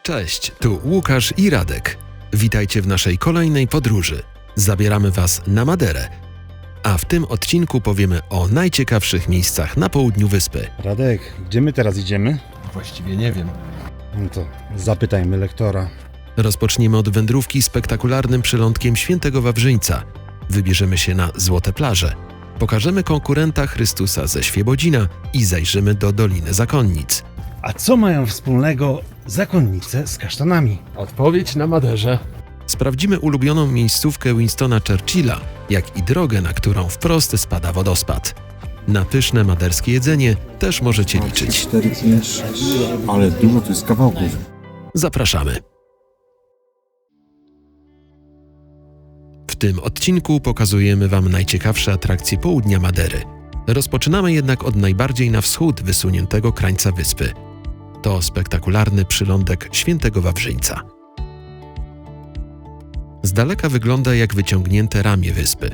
Cześć, tu Łukasz i Radek. Witajcie w naszej kolejnej podróży. Zabieramy Was na Maderę. A w tym odcinku powiemy o najciekawszych miejscach na południu wyspy. Radek, gdzie my teraz idziemy? Właściwie nie wiem. No to zapytajmy lektora. Rozpoczniemy od wędrówki spektakularnym przylądkiem Świętego Wawrzyńca. Wybierzemy się na Złote Plaże. Pokażemy konkurenta Chrystusa ze Świebodzina i zajrzymy do Doliny Zakonnic. A co mają wspólnego zakonnice z kasztanami? Odpowiedź na Maderze. Sprawdzimy ulubioną miejscówkę Winstona Churchilla, jak i drogę, na którą wprost spada wodospad. Na pyszne maderskie jedzenie też możecie liczyć. 4, 5, 6. Ale dużo tu jest kawałków. Zapraszamy. W tym odcinku pokazujemy Wam najciekawsze atrakcje południa Madery. Rozpoczynamy jednak od najbardziej na wschód wysuniętego krańca wyspy. To spektakularny przylądek Świętego Wawrzyńca. Z daleka wygląda jak wyciągnięte ramię wyspy.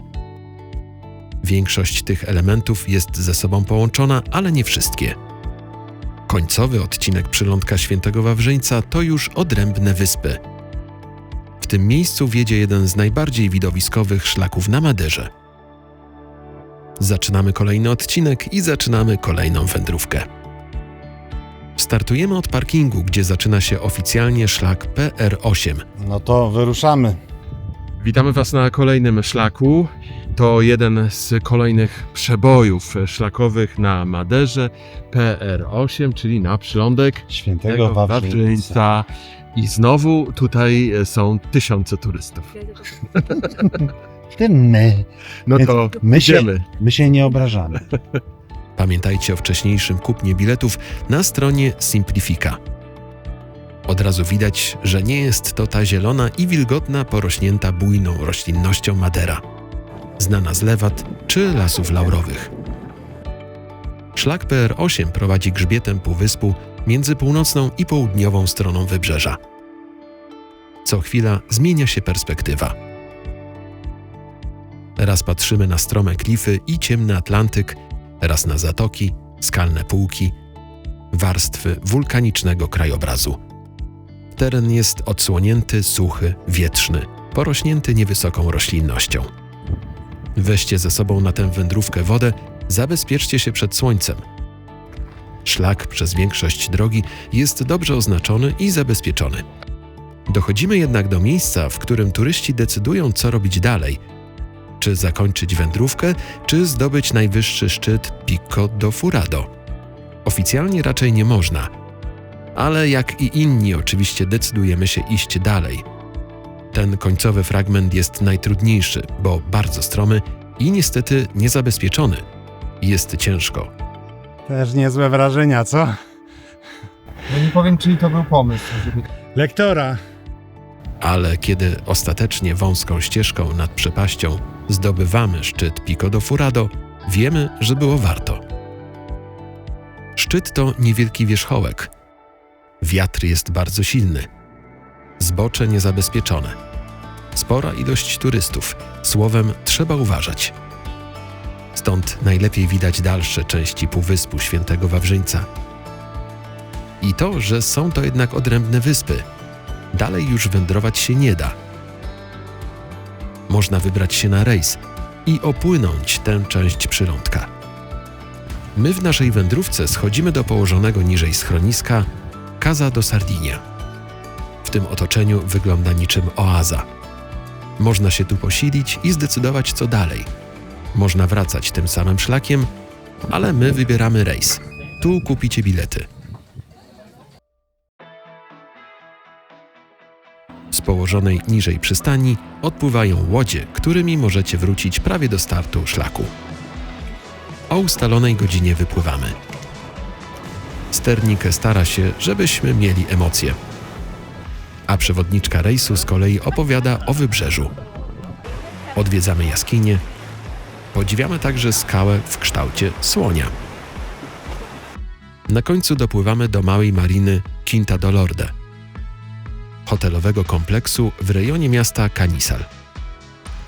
Większość tych elementów jest ze sobą połączona, ale nie wszystkie. Końcowy odcinek przylądka Świętego Wawrzyńca to już odrębne wyspy. W tym miejscu wiedzie jeden z najbardziej widowiskowych szlaków na Maderze. Zaczynamy kolejny odcinek i zaczynamy kolejną wędrówkę. Startujemy od parkingu, gdzie zaczyna się oficjalnie szlak PR8. No to wyruszamy. Witamy Was na kolejnym szlaku. To jeden z kolejnych przebojów szlakowych na Maderze. PR8, czyli na przylądek Świętego Wawrzyńca. I znowu tutaj są tysiące turystów. My. No Więc to my się nie obrażamy. Pamiętajcie o wcześniejszym kupnie biletów na stronie Simplifica. Od razu widać, że nie jest to ta zielona i wilgotna, porośnięta bujną roślinnością Madera, znana z lewat czy lasów laurowych. Szlak PR8 prowadzi grzbietem półwyspu między północną i południową stroną wybrzeża. Co chwila zmienia się perspektywa. Raz patrzymy na strome klify i ciemny Atlantyk, raz na zatoki, skalne półki, warstwy wulkanicznego krajobrazu. Teren jest odsłonięty, suchy, wietrzny, porośnięty niewysoką roślinnością. Weźcie ze sobą na tę wędrówkę wodę, zabezpieczcie się przed słońcem. Szlak przez większość drogi jest dobrze oznaczony i zabezpieczony. Dochodzimy jednak do miejsca, w którym turyści decydują, co robić dalej. Czy zakończyć wędrówkę, czy zdobyć najwyższy szczyt Pico do Furado. Oficjalnie raczej nie można, ale jak i inni oczywiście decydujemy się iść dalej. Ten końcowy fragment jest najtrudniejszy, bo bardzo stromy i niestety niezabezpieczony. Jest ciężko. Też niezłe wrażenia, co? No nie powiem, czyj to był pomysł, żeby... Lektora. Ale kiedy ostatecznie wąską ścieżką nad przepaścią zdobywamy szczyt Pico do Furado, wiemy, że było warto. Szczyt to niewielki wierzchołek. Wiatr jest bardzo silny. Zbocze niezabezpieczone. Spora ilość turystów. Słowem, trzeba uważać. Stąd najlepiej widać dalsze części półwyspu Świętego Wawrzyńca. I to, że są to jednak odrębne wyspy. Dalej już wędrować się nie da. Można wybrać się na rejs i opłynąć tę część przylądka. My w naszej wędrówce schodzimy do położonego niżej schroniska Casa do Sardinia. W tym otoczeniu wygląda niczym oaza. Można się tu posilić i zdecydować, co dalej. Można wracać tym samym szlakiem, ale my wybieramy rejs. Tu kupicie bilety. Z położonej niżej przystani odpływają łodzie, którymi możecie wrócić prawie do startu szlaku. O ustalonej godzinie wypływamy. Sternik stara się, żebyśmy mieli emocje. A przewodniczka rejsu z kolei opowiada o wybrzeżu. Odwiedzamy jaskinie. Podziwiamy także skałę w kształcie słonia. Na końcu dopływamy do małej mariny Quinta do Lorde, hotelowego kompleksu w rejonie miasta Canisal.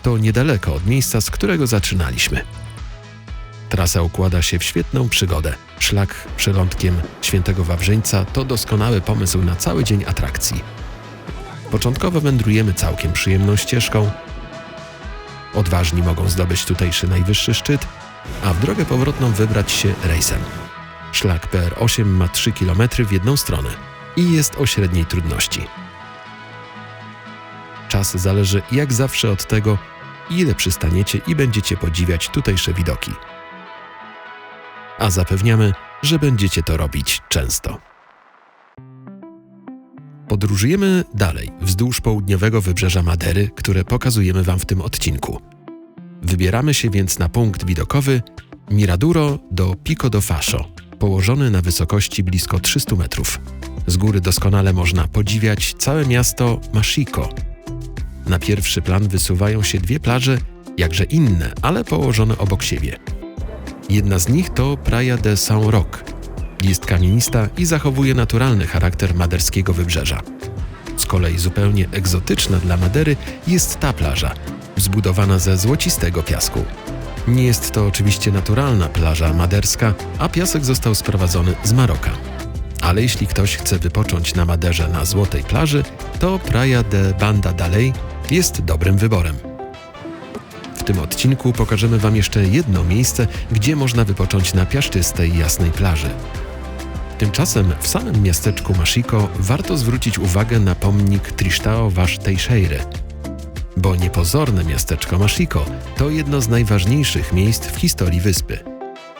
To niedaleko od miejsca, z którego zaczynaliśmy. Trasa układa się w świetną przygodę. Szlak przylądkiem Świętego Wawrzyńca to doskonały pomysł na cały dzień atrakcji. Początkowo wędrujemy całkiem przyjemną ścieżką. Odważni mogą zdobyć tutejszy najwyższy szczyt, a w drogę powrotną wybrać się rejsem. Szlak PR8 ma 3 km w jedną stronę i jest o średniej trudności. Czas zależy jak zawsze od tego, ile przystaniecie i będziecie podziwiać tutejsze widoki. A zapewniamy, że będziecie to robić często. Podróżujemy dalej wzdłuż południowego wybrzeża Madery, które pokazujemy Wam w tym odcinku. Wybieramy się więc na punkt widokowy Miraduro do Pico do Fascio, położony na wysokości blisko 300 metrów. Z góry doskonale można podziwiać całe miasto Machico. Na pierwszy plan wysuwają się dwie plaże, jakże inne, ale położone obok siebie. Jedna z nich to Praia de São Roque. Jest kamienista i zachowuje naturalny charakter maderskiego wybrzeża. Z kolei zupełnie egzotyczna dla Madery jest ta plaża, zbudowana ze złocistego piasku. Nie jest to oczywiście naturalna plaża maderska, a piasek został sprowadzony z Maroka. Ale jeśli ktoś chce wypocząć na Maderze na złotej plaży, to Praia de Banda da Lei jest dobrym wyborem. W tym odcinku pokażemy Wam jeszcze jedno miejsce, gdzie można wypocząć na piaszczystej, jasnej plaży. Tymczasem w samym miasteczku Machico warto zwrócić uwagę na pomnik Tristão Vaz Teixeira, bo niepozorne miasteczko Machico to jedno z najważniejszych miejsc w historii wyspy.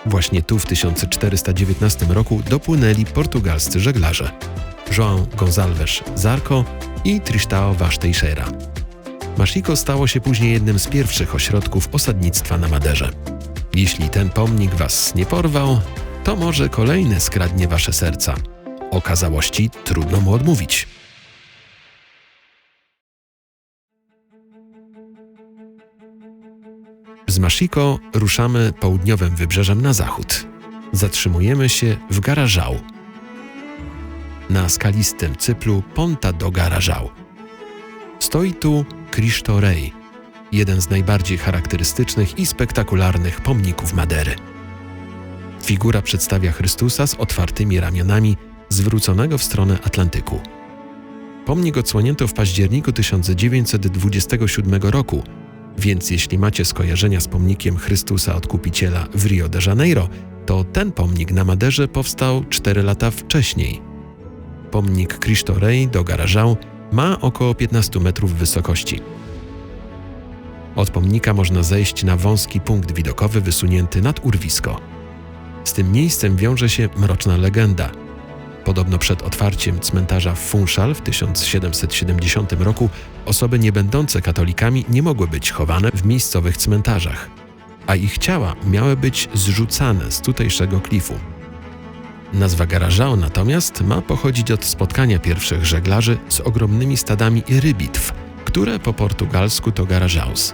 Właśnie tu w 1419 roku dopłynęli portugalscy żeglarze João Gonçalves Zarco i Tristão Vaz Teixeira. Machico stało się później jednym z pierwszych ośrodków osadnictwa na Maderze. Jeśli ten pomnik Was nie porwał, to może kolejny skradnie Wasze serca. Okazałości trudno mu odmówić. Z Machico ruszamy południowym wybrzeżem na zachód. Zatrzymujemy się w Garajão, na skalistym cyplu Ponta do Garajão. Stoi tu Cristo Rei, jeden z najbardziej charakterystycznych i spektakularnych pomników Madery. Figura przedstawia Chrystusa z otwartymi ramionami, zwróconego w stronę Atlantyku. Pomnik odsłonięto w październiku 1927 roku, więc jeśli macie skojarzenia z pomnikiem Chrystusa Odkupiciela w Rio de Janeiro, to ten pomnik na Maderze powstał 4 lata wcześniej. Pomnik Cristo Rei do Garajão ma około 15 metrów wysokości. Od pomnika można zejść na wąski punkt widokowy wysunięty nad urwisko. Z tym miejscem wiąże się mroczna legenda. Podobno przed otwarciem cmentarza w Funchal w 1770 roku osoby nie będące katolikami nie mogły być chowane w miejscowych cmentarzach, a ich ciała miały być zrzucane z tutejszego klifu. Nazwa Garajão natomiast ma pochodzić od spotkania pierwszych żeglarzy z ogromnymi stadami rybitw, które po portugalsku to Garajãos.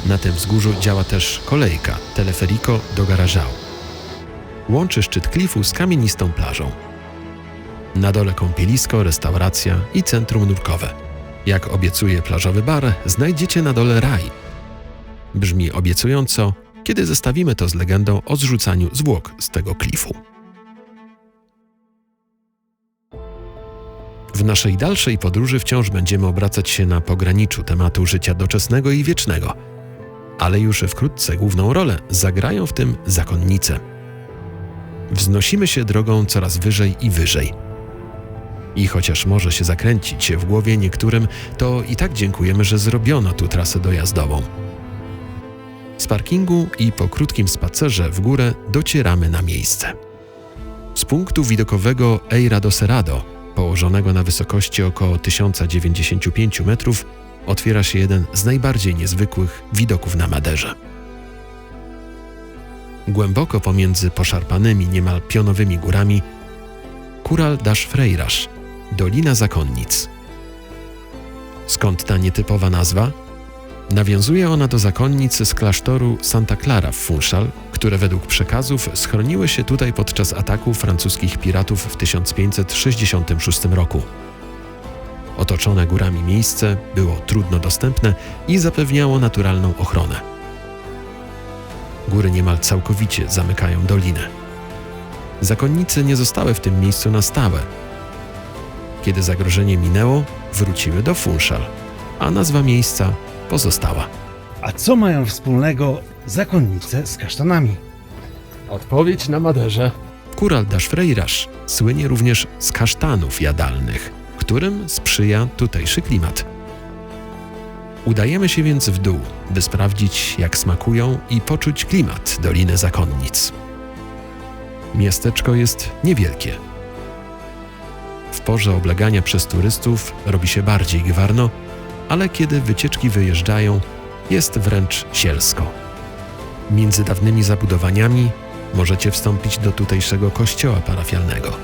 Na tym wzgórzu działa też kolejka Teleférico do Garajão. Łączy szczyt klifu z kamienistą plażą. Na dole kąpielisko, restauracja i centrum nurkowe. Jak obiecuje plażowy bar, znajdziecie na dole raj. Brzmi obiecująco, kiedy zestawimy to z legendą o zrzucaniu zwłok z tego klifu. W naszej dalszej podróży wciąż będziemy obracać się na pograniczu tematu życia doczesnego i wiecznego, ale już wkrótce główną rolę zagrają w tym zakonnice. Wznosimy się drogą coraz wyżej i wyżej. I chociaż może się zakręcić w głowie niektórym, to i tak dziękujemy, że zrobiono tu trasę dojazdową. Z parkingu i po krótkim spacerze w górę docieramy na miejsce. Z punktu widokowego Eira do Cerrado, położonego na wysokości około 1095 metrów, otwiera się jeden z najbardziej niezwykłych widoków na Maderze. Głęboko pomiędzy poszarpanymi niemal pionowymi górami Cural das Freiras, Dolina Zakonnic. Skąd ta nietypowa nazwa? Nawiązuje ona do zakonnic z klasztoru Santa Clara w Funchal, które według przekazów schroniły się tutaj podczas ataku francuskich piratów w 1566 roku. Otoczone górami miejsce było trudno dostępne i zapewniało naturalną ochronę. Góry niemal całkowicie zamykają dolinę. Zakonnice nie zostały w tym miejscu na stałe. Kiedy zagrożenie minęło, wróciły do Funchal, a nazwa miejsca pozostała. A co mają wspólnego zakonnice z kasztanami? Odpowiedź na Maderze. Curral das Freiras słynie również z kasztanów jadalnych, którym sprzyja tutejszy klimat. Udajemy się więc w dół, by sprawdzić, jak smakują i poczuć klimat Doliny Zakonnic. Miasteczko jest niewielkie. W porze oblegania przez turystów robi się bardziej gwarno, ale kiedy wycieczki wyjeżdżają, jest wręcz sielsko. Między dawnymi zabudowaniami możecie wstąpić do tutejszego kościoła parafialnego.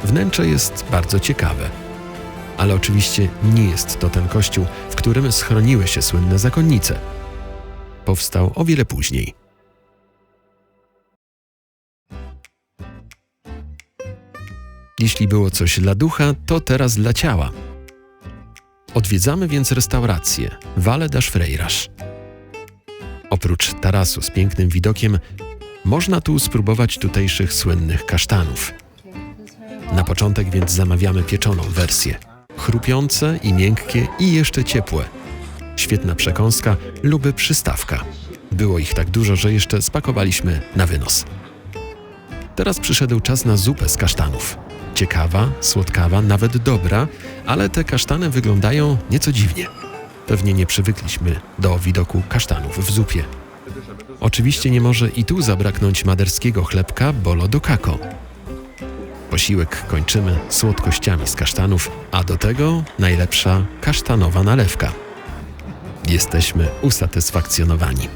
Wnętrze jest bardzo ciekawe, ale oczywiście nie jest to ten kościół, w którym schroniły się słynne zakonnice. Powstał o wiele później. Jeśli było coś dla ducha, to teraz dla ciała. Odwiedzamy więc restaurację Vale das Freiras. Oprócz tarasu z pięknym widokiem, można tu spróbować tutejszych słynnych kasztanów. Na początek więc zamawiamy pieczoną wersję. Chrupiące i miękkie i jeszcze ciepłe. Świetna przekąska lub przystawka. Było ich tak dużo, że jeszcze spakowaliśmy na wynos. Teraz przyszedł czas na zupę z kasztanów. Ciekawa, słodkawa, nawet dobra, ale te kasztany wyglądają nieco dziwnie. Pewnie nie przywykliśmy do widoku kasztanów w zupie. Oczywiście nie może i tu zabraknąć maderskiego chlebka bolo do kako. Posiłek kończymy słodkościami z kasztanów, a do tego najlepsza kasztanowa nalewka. Jesteśmy usatysfakcjonowani.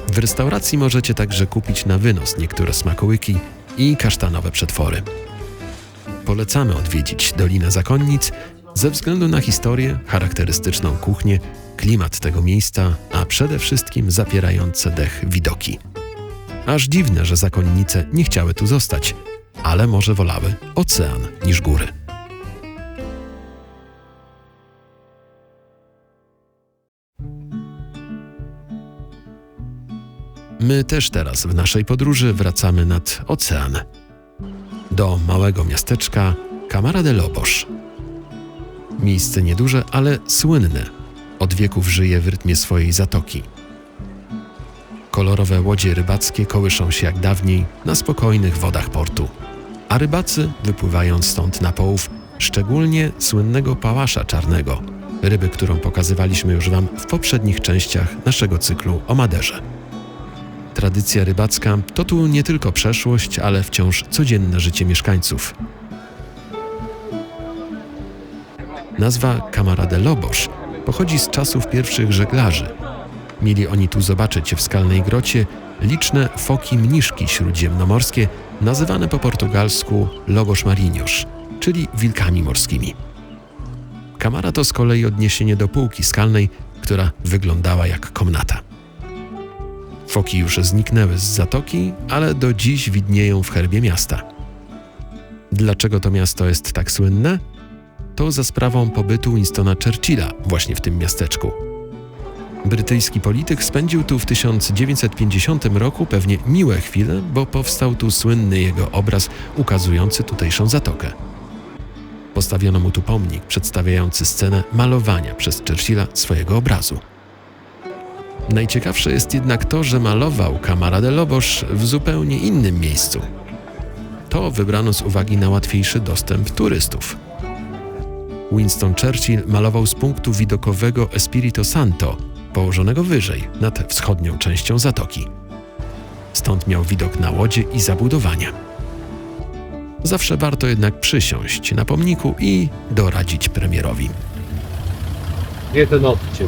W restauracji możecie także kupić na wynos niektóre smakołyki i kasztanowe przetwory. Polecamy odwiedzić Dolinę Zakonnic ze względu na historię, charakterystyczną kuchnię, klimat tego miejsca, a przede wszystkim zapierające dech widoki. Aż dziwne, że zakonnice nie chciały tu zostać, ale może wolały ocean niż góry. My też teraz w naszej podróży wracamy nad ocean. Do małego miasteczka Câmara de Lobos. Miejsce nieduże, ale słynne. Od wieków żyje w rytmie swojej zatoki. Kolorowe łodzie rybackie kołyszą się jak dawniej na spokojnych wodach portu. A rybacy wypływają stąd na połów szczególnie słynnego pałasza czarnego, ryby, którą pokazywaliśmy już Wam w poprzednich częściach naszego cyklu o Maderze. Tradycja rybacka to tu nie tylko przeszłość, ale wciąż codzienne życie mieszkańców. Nazwa Câmara de Lobos pochodzi z czasów pierwszych żeglarzy. Mieli oni tu zobaczyć w skalnej grocie liczne foki mniszki śródziemnomorskie, nazywane po portugalsku lobos marinhos, czyli wilkami morskimi. Kamara to z kolei odniesienie do półki skalnej, która wyglądała jak komnata. Foki już zniknęły z zatoki, ale do dziś widnieją w herbie miasta. Dlaczego to miasto jest tak słynne? To za sprawą pobytu Winstona Churchilla właśnie w tym miasteczku. Brytyjski polityk spędził tu w 1950 roku pewnie miłe chwile, bo powstał tu słynny jego obraz ukazujący tutejszą zatokę. Postawiono mu tu pomnik przedstawiający scenę malowania przez Churchilla swojego obrazu. Najciekawsze jest jednak to, że malował Câmara de Lobos w zupełnie innym miejscu. To wybrano z uwagi na łatwiejszy dostęp turystów. Winston Churchill malował z punktu widokowego Espirito Santo, położonego wyżej, nad wschodnią częścią zatoki. Stąd miał widok na łodzie i zabudowania. Zawsze warto jednak przysiąść na pomniku i doradzić premierowi. Jeden odcień.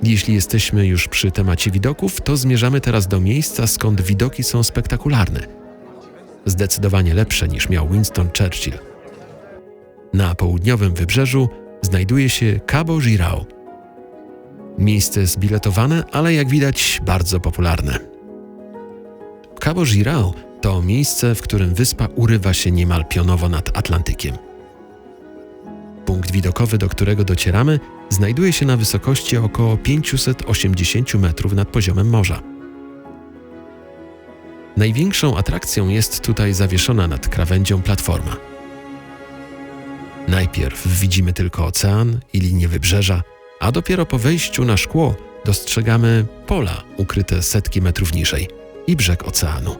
Jeśli jesteśmy już przy temacie widoków, to zmierzamy teraz do miejsca, skąd widoki są spektakularne. Zdecydowanie lepsze niż miał Winston Churchill. Na południowym wybrzeżu znajduje się Cabo Girao. Miejsce zbiletowane, ale jak widać bardzo popularne. Cabo Girao to miejsce, w którym wyspa urywa się niemal pionowo nad Atlantykiem. Punkt widokowy, do którego docieramy, znajduje się na wysokości około 580 metrów nad poziomem morza. Największą atrakcją jest tutaj zawieszona nad krawędzią platforma. Najpierw widzimy tylko ocean i linię wybrzeża, a dopiero po wejściu na szkło dostrzegamy pola ukryte setki metrów niżej i brzeg oceanu.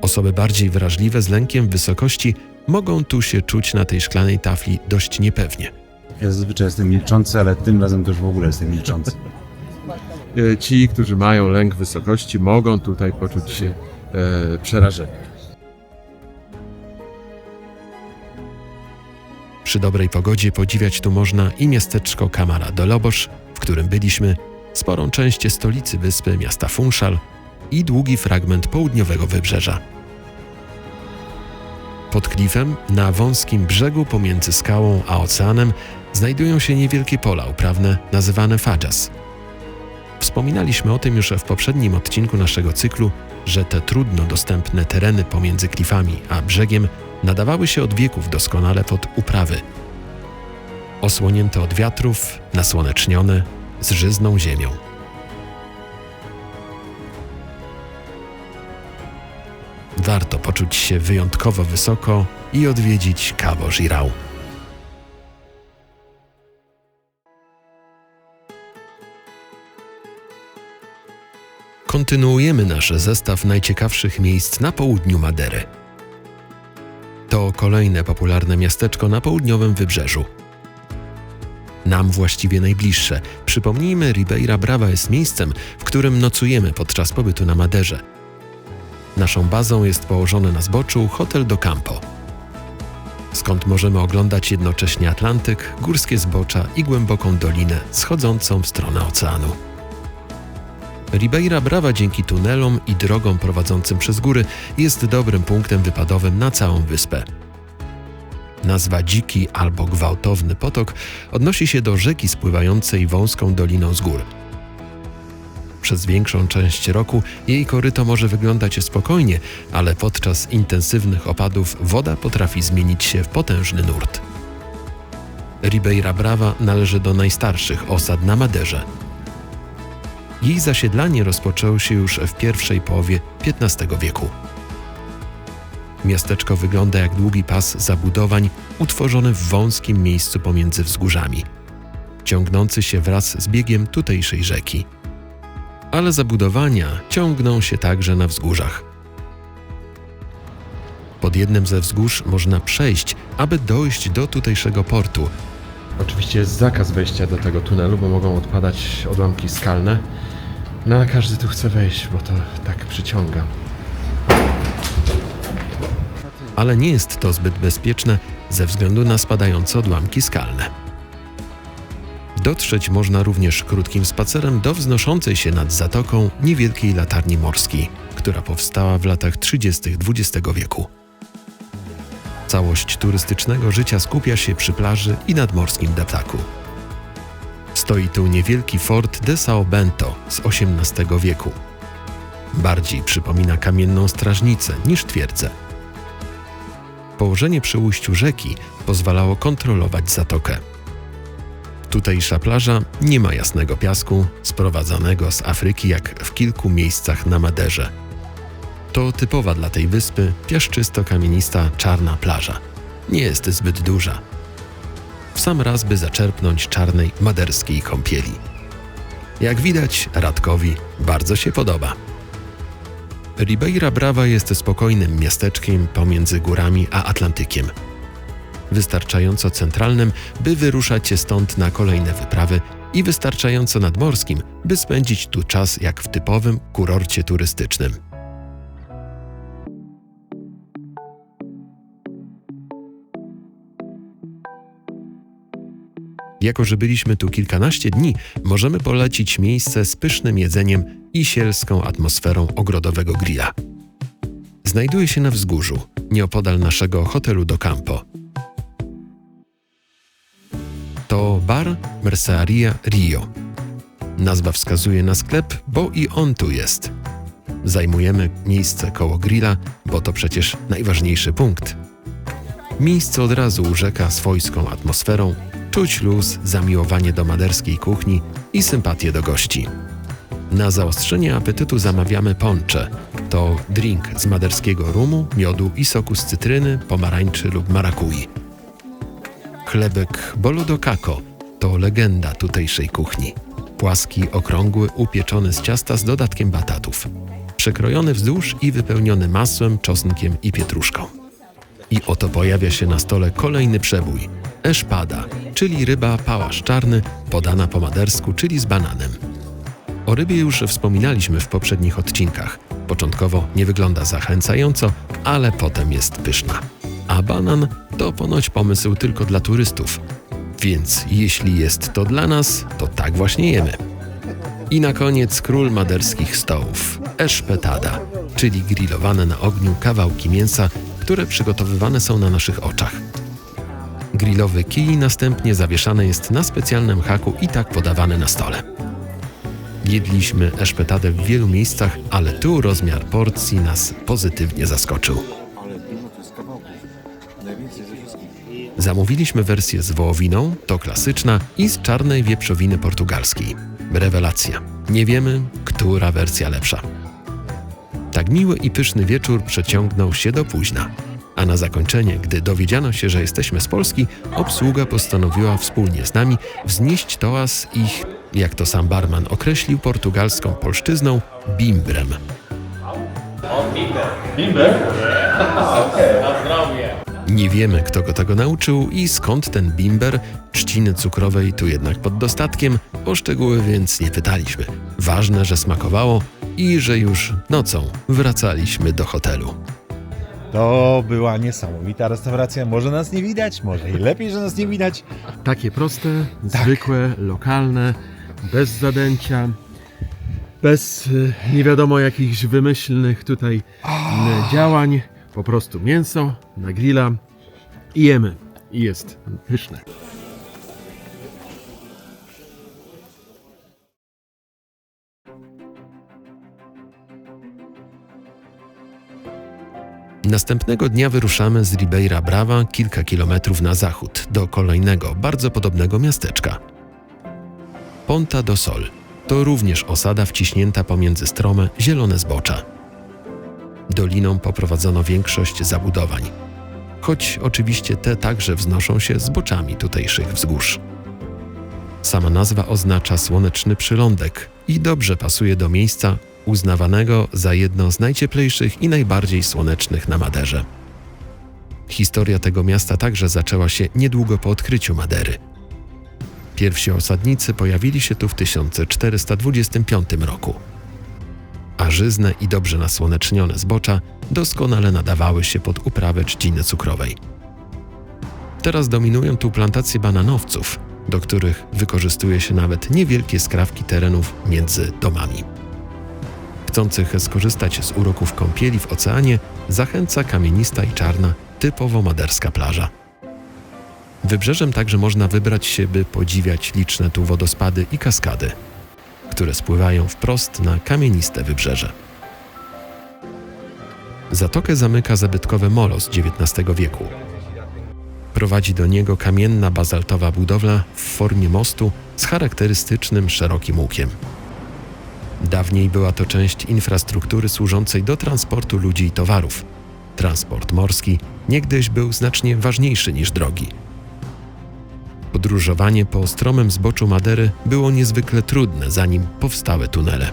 Osoby bardziej wrażliwe z lękiem wysokości mogą tu się czuć na tej szklanej tafli dość niepewnie. Ja zazwyczaj jestem milczący, ale tym razem też w ogóle jestem milczący. Ci, którzy mają lęk wysokości, mogą tutaj poczuć się przerażeni. Przy dobrej pogodzie podziwiać tu można i miasteczko Camara de Lobos, w którym byliśmy, sporą część stolicy wyspy miasta Funchal i długi fragment południowego wybrzeża. Pod klifem, na wąskim brzegu pomiędzy skałą a oceanem, znajdują się niewielkie pola uprawne nazywane fajas. Wspominaliśmy o tym już w poprzednim odcinku naszego cyklu, że te trudno dostępne tereny pomiędzy klifami a brzegiem nadawały się od wieków doskonale pod uprawy. Osłonięte od wiatrów, nasłonecznione, z żyzną ziemią. Warto poczuć się wyjątkowo wysoko i odwiedzić Cabo Girao. Kontynuujemy nasz zestaw najciekawszych miejsc na południu Madery. To kolejne popularne miasteczko na południowym wybrzeżu. Nam właściwie najbliższe. Przypomnijmy, Ribeira Brava jest miejscem, w którym nocujemy podczas pobytu na Maderze. Naszą bazą jest położony na zboczu Hotel do Campo, skąd możemy oglądać jednocześnie Atlantyk, górskie zbocza i głęboką dolinę schodzącą w stronę oceanu. Ribeira Brava dzięki tunelom i drogom prowadzącym przez góry jest dobrym punktem wypadowym na całą wyspę. Nazwa Dziki albo Gwałtowny Potok odnosi się do rzeki spływającej wąską doliną z gór. Przez większą część roku jej koryto może wyglądać spokojnie, ale podczas intensywnych opadów woda potrafi zmienić się w potężny nurt. Ribeira Brava należy do najstarszych osad na Maderze. Jej zasiedlanie rozpoczęło się już w pierwszej połowie XV wieku. Miasteczko wygląda jak długi pas zabudowań utworzony w wąskim miejscu pomiędzy wzgórzami, ciągnący się wraz z biegiem tutejszej rzeki. Ale zabudowania ciągną się także na wzgórzach. Pod jednym ze wzgórz można przejść, aby dojść do tutejszego portu. Oczywiście jest zakaz wejścia do tego tunelu, bo mogą odpadać odłamki skalne. No a każdy tu chce wejść, bo to tak przyciąga. Ale nie jest to zbyt bezpieczne ze względu na spadające odłamki skalne. Dotrzeć można również krótkim spacerem do wznoszącej się nad zatoką niewielkiej latarni morskiej, która powstała w latach 30. XX wieku. Całość turystycznego życia skupia się przy plaży i nadmorskim deptaku. Stoi tu niewielki fort de São Bento z XVIII wieku. Bardziej przypomina kamienną strażnicę niż twierdzę. Położenie przy ujściu rzeki pozwalało kontrolować zatokę. Tutejsza plaża nie ma jasnego piasku, sprowadzanego z Afryki jak w kilku miejscach na Maderze. To typowa dla tej wyspy piaszczysto-kamienista czarna plaża. Nie jest zbyt duża. W sam raz by zaczerpnąć czarnej maderskiej kąpieli. Jak widać, Radkowi bardzo się podoba. Ribeira Brava jest spokojnym miasteczkiem pomiędzy górami a Atlantykiem. Wystarczająco centralnym, by wyruszać się stąd na kolejne wyprawy i wystarczająco nadmorskim, by spędzić tu czas jak w typowym kurorcie turystycznym. Jako że byliśmy tu kilkanaście dni, możemy polecić miejsce z pysznym jedzeniem i sielską atmosferą ogrodowego grilla. Znajduje się na wzgórzu, nieopodal naszego hotelu do Campo. To bar Mercearia Rio. Nazwa wskazuje na sklep, bo i on tu jest. Zajmujemy miejsce koło grilla, bo to przecież najważniejszy punkt. Miejsce od razu urzeka swojską atmosferą, czuć luz, zamiłowanie do maderskiej kuchni i sympatię do gości. Na zaostrzenie apetytu zamawiamy ponche. To drink z maderskiego rumu, miodu i soku z cytryny, pomarańczy lub marakui. Chlebek bolo do caco to legenda tutejszej kuchni. Płaski, okrągły, upieczony z ciasta z dodatkiem batatów. Przekrojony wzdłuż i wypełniony masłem, czosnkiem i pietruszką. I oto pojawia się na stole kolejny przebój. Espada, czyli ryba pałasz czarny, podana po madersku, czyli z bananem. O rybie już wspominaliśmy w poprzednich odcinkach. Początkowo nie wygląda zachęcająco, ale potem jest pyszna. A banan to ponoć pomysł tylko dla turystów. Więc jeśli jest to dla nas, to tak właśnie jemy. I na koniec król maderskich stołów. Espetada, czyli grillowane na ogniu kawałki mięsa, które przygotowywane są na naszych oczach. Grillowy kij następnie zawieszany jest na specjalnym haku i tak podawany na stole. Jedliśmy eszpetadę w wielu miejscach, ale tu rozmiar porcji nas pozytywnie zaskoczył. Ale dużo tu jest kawałków. Najwięcej ze wszystkich. Zamówiliśmy wersję z wołowiną, to klasyczna, i z czarnej wieprzowiny portugalskiej. Rewelacja. Nie wiemy, która wersja lepsza. Tak miły i pyszny wieczór przeciągnął się do późna. A na zakończenie, gdy dowiedziano się, że jesteśmy z Polski, obsługa postanowiła wspólnie z nami wznieść toast ich, jak to sam barman określił portugalską polszczyzną, bimbrem. Nie wiemy, kto go tego nauczył i skąd ten bimber, trzciny cukrowej tu jednak pod dostatkiem, o szczegóły więc nie pytaliśmy. Ważne, że smakowało i że już nocą wracaliśmy do hotelu. To była niesamowita restauracja. Może nas nie widać, może i lepiej, że nas nie widać. Takie proste, zwykłe, lokalne, bez zadęcia, bez nie wiadomo jakichś wymyślnych tutaj działań. Po prostu mięso na grilla i jemy. I jest pyszne. Następnego dnia wyruszamy z Ribeira Brava kilka kilometrów na zachód do kolejnego, bardzo podobnego miasteczka. Ponta do Sol to również osada wciśnięta pomiędzy strome, zielone zbocza. Doliną poprowadzono większość zabudowań, choć oczywiście te także wznoszą się zboczami tutejszych wzgórz. Sama nazwa oznacza słoneczny przylądek i dobrze pasuje do miejsca uznawanego za jedno z najcieplejszych i najbardziej słonecznych na Maderze. Historia tego miasta także zaczęła się niedługo po odkryciu Madery. Pierwsi osadnicy pojawili się tu w 1425 roku. A żyzne i dobrze nasłonecznione zbocza doskonale nadawały się pod uprawę trzciny cukrowej. Teraz dominują tu plantacje bananowców, do których wykorzystuje się nawet niewielkie skrawki terenów między domami. Chcących skorzystać z uroków kąpieli w oceanie zachęca kamienista i czarna, typowo maderska plaża. Wybrzeżem także można wybrać się, by podziwiać liczne tu wodospady i kaskady, które spływają wprost na kamieniste wybrzeże. Zatokę zamyka zabytkowe molo z XIX wieku. Prowadzi do niego kamienna bazaltowa budowla w formie mostu z charakterystycznym szerokim łukiem. Dawniej była to część infrastruktury służącej do transportu ludzi i towarów. Transport morski niegdyś był znacznie ważniejszy niż drogi. Podróżowanie po stromym zboczu Madery było niezwykle trudne, zanim powstały tunele.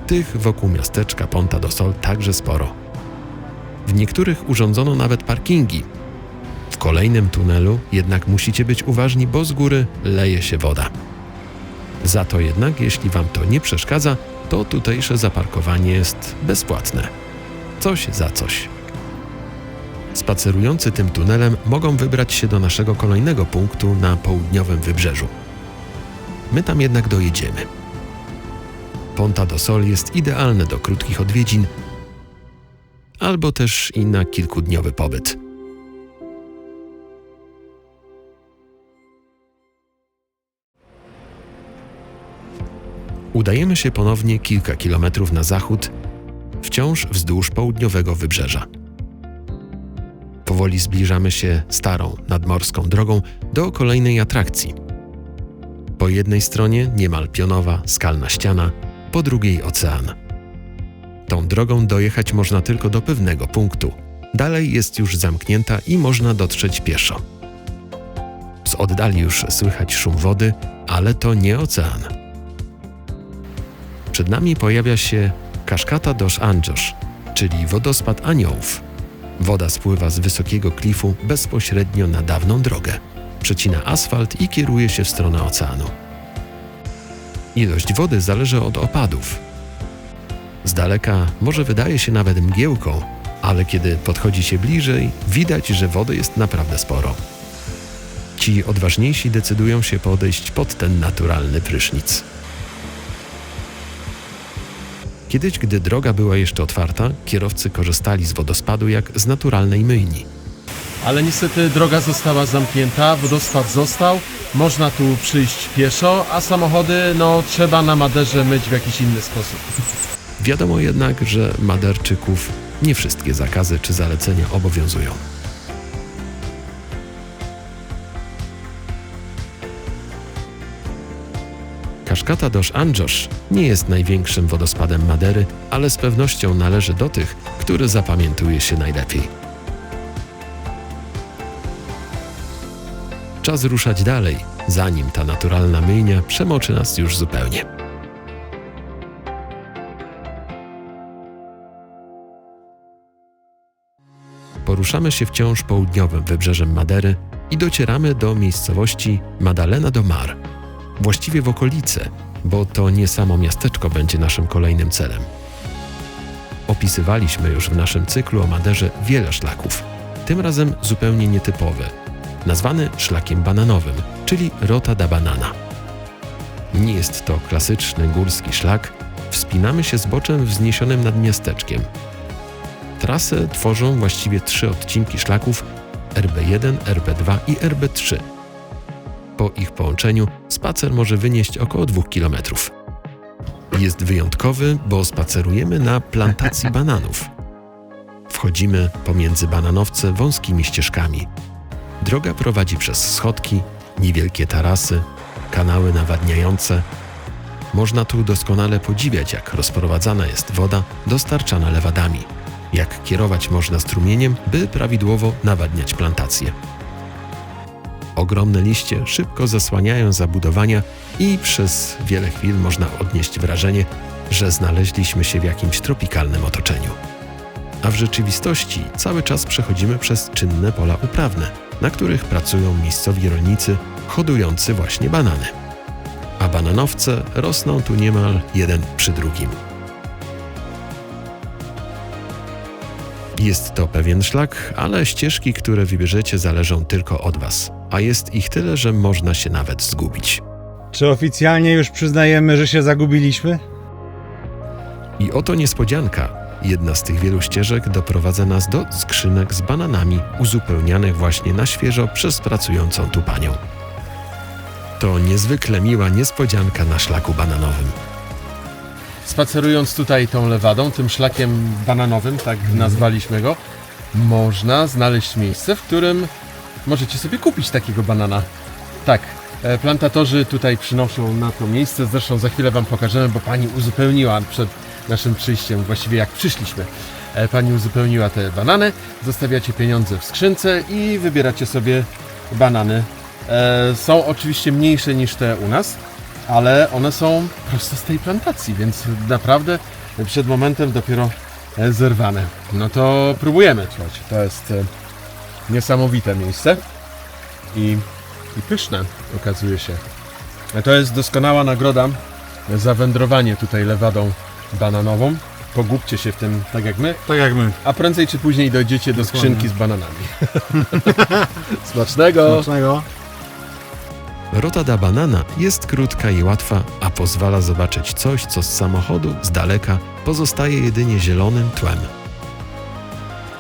Tych wokół miasteczka Ponta do Sol także sporo. W niektórych urządzono nawet parkingi. W kolejnym tunelu jednak musicie być uważni, bo z góry leje się woda. Za to jednak, jeśli wam to nie przeszkadza, to tutejsze zaparkowanie jest bezpłatne. Coś za coś. Spacerujący tym tunelem mogą wybrać się do naszego kolejnego punktu na południowym wybrzeżu. My tam jednak dojedziemy. Ponta do Sol jest idealne do krótkich odwiedzin albo też i na kilkudniowy pobyt. udajemy się ponownie kilka kilometrów na zachód, wciąż wzdłuż południowego wybrzeża. Powoli zbliżamy się starą, nadmorską drogą do kolejnej atrakcji. Po jednej stronie niemal pionowa, skalna ściana, po drugiej ocean. Tą drogą dojechać można tylko do pewnego punktu. Dalej jest już zamknięta i można dotrzeć pieszo. Z oddali już słychać szum wody, ale to nie ocean. Przed nami pojawia się Cascata dos Anjos, czyli wodospad aniołów. Woda spływa z wysokiego klifu bezpośrednio na dawną drogę. Przecina asfalt i kieruje się w stronę oceanu. Ilość wody zależy od opadów. Z daleka może wydaje się nawet mgiełką, ale kiedy podchodzi się bliżej, widać, że wody jest naprawdę sporo. Ci odważniejsi decydują się podejść pod ten naturalny prysznic. Kiedyś, gdy droga była jeszcze otwarta, kierowcy korzystali z wodospadu jak z naturalnej myjni. Ale niestety droga została zamknięta, wodospad został, można tu przyjść pieszo, a samochody trzeba na Maderze myć w jakiś inny sposób. Wiadomo jednak, że Maderczyków nie wszystkie zakazy czy zalecenia obowiązują. Cascata dos Anjos nie jest największym wodospadem Madery, ale z pewnością należy do tych, który zapamiętuje się najlepiej. Czas ruszać dalej, zanim ta naturalna myjnia przemoczy nas już zupełnie. Poruszamy się wciąż południowym wybrzeżem Madery i docieramy do miejscowości Madalena do Mar. Właściwie w okolice, bo to nie samo miasteczko będzie naszym kolejnym celem. Opisywaliśmy już w naszym cyklu o Maderze wiele szlaków, tym razem zupełnie nietypowy, nazwany szlakiem bananowym, czyli Rota da Banana. Nie jest to klasyczny górski szlak, wspinamy się zboczem wzniesionym nad miasteczkiem. Trasę tworzą właściwie 3 odcinki szlaków RB1, RB2 i RB3. Po ich połączeniu spacer może wynieść około 2 km. Jest wyjątkowy, bo spacerujemy na plantacji bananów. Wchodzimy pomiędzy bananowce wąskimi ścieżkami. Droga prowadzi przez schodki, niewielkie tarasy, kanały nawadniające. Można tu doskonale podziwiać, jak rozprowadzana jest woda dostarczana lewadami, jak kierować można strumieniem, by prawidłowo nawadniać plantacje. Ogromne liście szybko zasłaniają zabudowania i przez wiele chwil można odnieść wrażenie, że znaleźliśmy się w jakimś tropikalnym otoczeniu. A w rzeczywistości cały czas przechodzimy przez czynne pola uprawne, na których pracują miejscowi rolnicy hodujący właśnie banany. A bananowce rosną tu niemal jeden przy drugim. Jest to pewien szlak, ale ścieżki, które wybierzecie, zależą tylko od Was, a jest ich tyle, że można się nawet zgubić. Czy oficjalnie już przyznajemy, że się zagubiliśmy? I oto niespodzianka. Jedna z tych wielu ścieżek doprowadza nas do skrzynek z bananami, uzupełnianych właśnie na świeżo przez pracującą tu panią. To niezwykle miła niespodzianka na szlaku bananowym. Spacerując tutaj tą lewadą, tym szlakiem bananowym, tak nazwaliśmy go, można znaleźć miejsce, w którym możecie sobie kupić takiego banana. Tak, plantatorzy tutaj przynoszą na to miejsce, zresztą za chwilę Wam pokażemy, bo pani uzupełniła przed naszym przyjściem, właściwie jak przyszliśmy, pani uzupełniła te banany, zostawiacie pieniądze w skrzynce i wybieracie sobie banany. Są oczywiście mniejsze niż te u nas, ale one są prosto z tej plantacji, więc naprawdę przed momentem dopiero zerwane. No to próbujemy, słuchajcie, to jest niesamowite miejsce i pyszne okazuje się. To jest doskonała nagroda za wędrowanie tutaj lewadą bananową. Pogubcie się w tym tak jak my, a prędzej czy później dojdziecie do skrzynki z bananami. Smacznego! Rota da Banana jest krótka i łatwa, a pozwala zobaczyć coś, co z samochodu, z daleka, pozostaje jedynie zielonym tłem.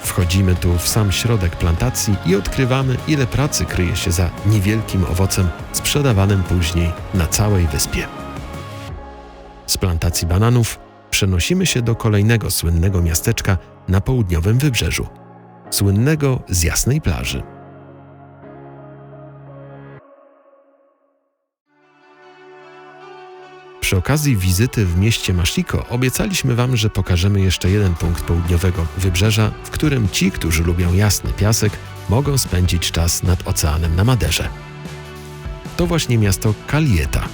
Wchodzimy tu w sam środek plantacji i odkrywamy, ile pracy kryje się za niewielkim owocem sprzedawanym później na całej wyspie. Z plantacji bananów przenosimy się do kolejnego słynnego miasteczka na południowym wybrzeżu, słynnego z Jasnej Plaży. Przy okazji wizyty w mieście Mashiko obiecaliśmy Wam, że pokażemy jeszcze jeden punkt południowego wybrzeża, w którym ci, którzy lubią jasny piasek, mogą spędzić czas nad oceanem na Maderze. To właśnie miasto Calheta.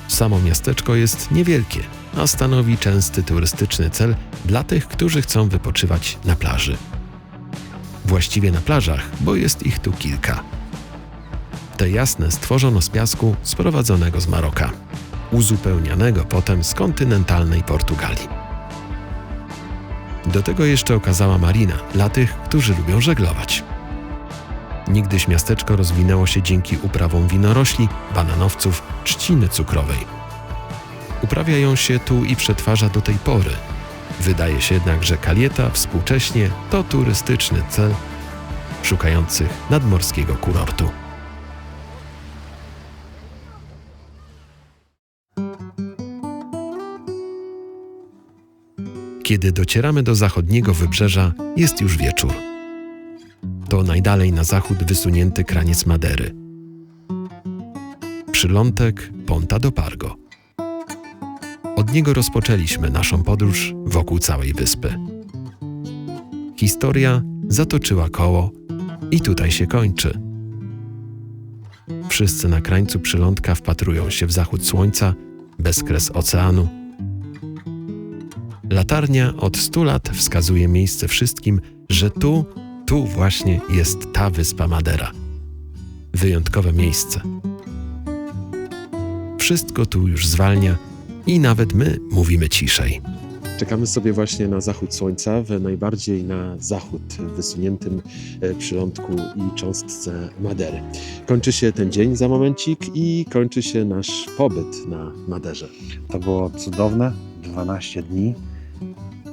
Samo miasteczko jest niewielkie, a stanowi częsty turystyczny cel dla tych, którzy chcą wypoczywać na plaży. Właściwie na plażach, bo jest ich tu kilka. Te jasne stworzono z piasku sprowadzonego z Maroka, uzupełnianego potem z kontynentalnej Portugalii. Do tego jeszcze okazała marina dla tych, którzy lubią żeglować. Niegdyś miasteczko rozwinęło się dzięki uprawom winorośli, bananowców, trzciny cukrowej. Uprawia ją się tu i przetwarza do tej pory. Wydaje się jednak, że Calheta współcześnie to turystyczny cel szukających nadmorskiego kurortu. Kiedy docieramy do zachodniego wybrzeża, jest już wieczór. To najdalej na zachód wysunięty kraniec Madery. Przylądek Ponta do Pargo. Od niego rozpoczęliśmy naszą podróż wokół całej wyspy. Historia zatoczyła koło i tutaj się kończy. Wszyscy na krańcu przylądka wpatrują się w zachód słońca, bezkres oceanu. Latarnia od 100 lat wskazuje miejsce wszystkim, że tu właśnie jest ta wyspa Madera. Wyjątkowe miejsce. Wszystko tu już zwalnia i nawet my mówimy ciszej. Czekamy sobie właśnie na zachód słońca, w najbardziej na zachód wysuniętym przylądku i cząstce Madery. Kończy się ten dzień za momencik i kończy się nasz pobyt na Maderze. To było cudowne, 12 dni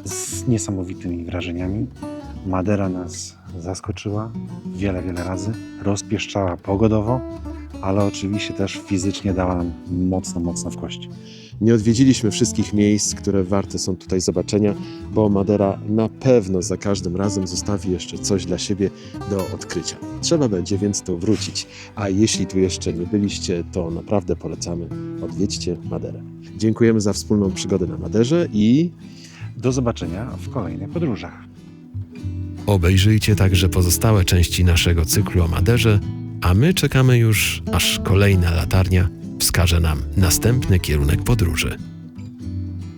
z niesamowitymi wrażeniami. Madera nas zaskoczyła wiele razy, rozpieszczała pogodowo, ale oczywiście też fizycznie dała nam mocno w kości. Nie odwiedziliśmy wszystkich miejsc, które warte są tutaj zobaczenia, bo Madera na pewno za każdym razem zostawi jeszcze coś dla siebie do odkrycia. Trzeba będzie więc tu wrócić, a jeśli tu jeszcze nie byliście, to naprawdę polecamy. Odwiedźcie Maderę. Dziękujemy za wspólną przygodę na Maderze i Do zobaczenia w kolejnych podróżach. obejrzyjcie także pozostałe części naszego cyklu o Maderze, a my czekamy już, aż kolejna latarnia wskaże nam następny kierunek podróży.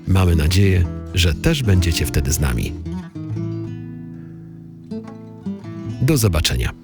Mamy nadzieję, że też będziecie wtedy z nami. Do zobaczenia.